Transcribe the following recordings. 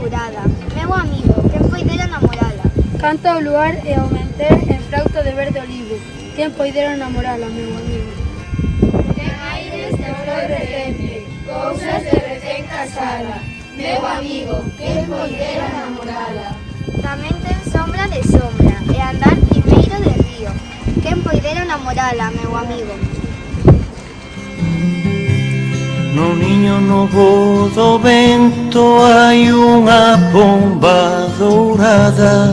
namorada, meu amigo, quen poidera namorala? Canta o luar e ao menter en frauto de verde olivo, quen poidera namorala, meu amigo. Ten aires de flor recente, cousas de recén casada, meu amigo, quen poidera namorala? Tamén ten sombra de sombra e andar primeiro de río, quen poidera namorala, meu amigo. No niño novo do vento hai unha pomba dourada.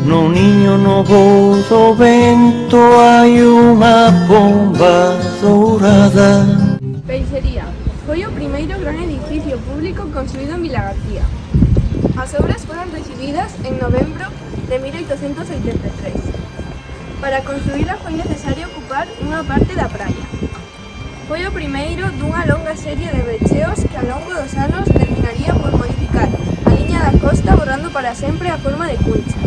No niño novo do vento hai unha pomba dourada. Peixería. Foi o primeiro gran edificio público construído en Vilagarcía. As obras foron recibidas en novembro de 1883. Para construíla foi necesario ocupar unha parte da praia. Foi o primeiro dunha longa serie de becheos que ao longo dos anos terminaría por modificar a liña da costa borrando para sempre a forma de cuncha.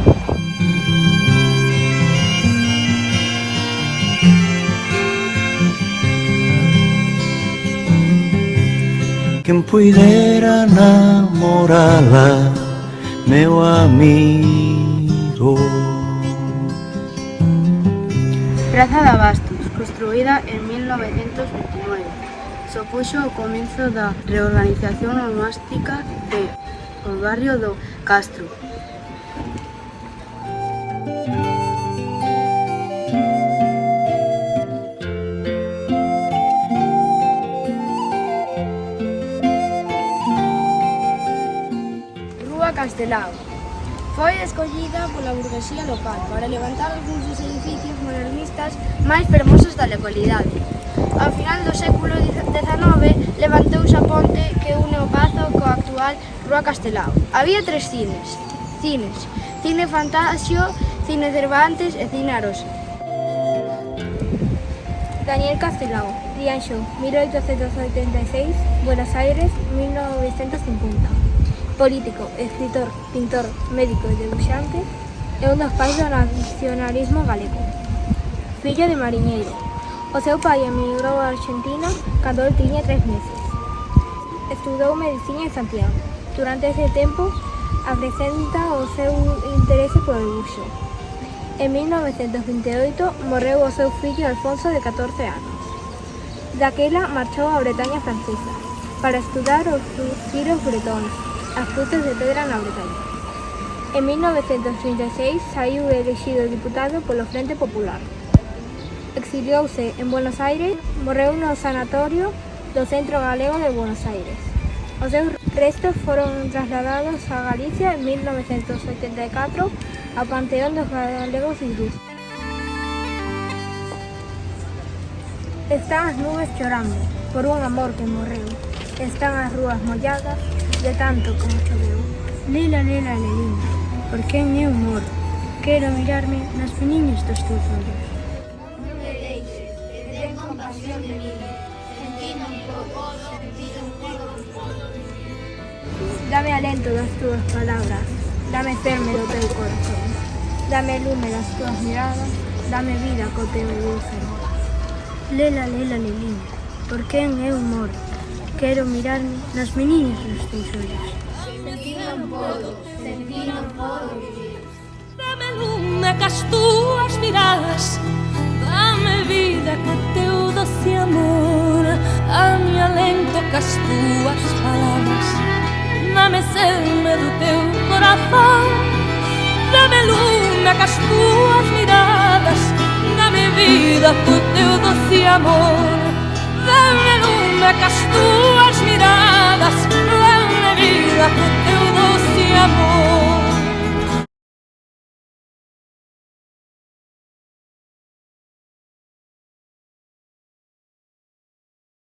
Quen puidera namorala, meu amigo. Praza de Abastos, construída en 1929, supuxo o comezo da reorganización urbanística do barrio do Castro. Rúa Castelao. Foi escollida pola burguesía local para levantar algúns dos edificios modernistas máis fermosos da localidade. Ao final do século XIX levantouse a ponte que une o Pazo coa actual Rúa Castelao. Había 3 cines. Cine Fantasio, Cine Cervantes e Cine Arosa. Daniel Castelao, Rianxo, 1886, Buenos Aires, 1950. Político, escritor, pintor, médico e debuxante, é un dos pais do nacionalismo galego. Fillo de mariñeiro. O seu pai emigrou a Argentina cando el tiña 3 meses. Estudou medicina en Santiago. Durante ese tempo, acrecenta o seu interese polo debuxo. En 1928 morreu o seu fillo Alfonso de 14 anos. Daquela marchou á Bretaña francesa para estudar os giros bretons, as frutas de pedra na Bretaña. En 1936 saiu elexido diputado polo Frente Popular. Exiliouse en Buenos Aires, morreu no sanatorio do Centro Galego de Buenos Aires. Os seus restos foron trasladados a Galicia en 1984 ao Panteón dos Galegos Ilustres. Están as nubes chorando por un amor que morreu. Están as rúas molladas de tanto como choveu. Lila, lila, lelina, por quen eu moro? Quero mirarme nas peniños dos teus ollos. Non me deixes, que ten compasión de mí, sentindo un pouco, Dame alento das túas palabras, dame ferme do teu corazón, dame lume das túas miradas, dame vida co teu dulce amor. Lela, lela, lelina, por quen eu moro? Quero mirarme nas meniñas dos teus ollos. sentindo un pouco vivir. Dame lume cas túas miradas, dame vida co teu doce amor, dame alento cas túas palabras, dame seme do teu corazón. Dame lume cas túas miradas, dame vida co teu doce amor, dame lume cas túas miradas, dame vida co teu doce amor.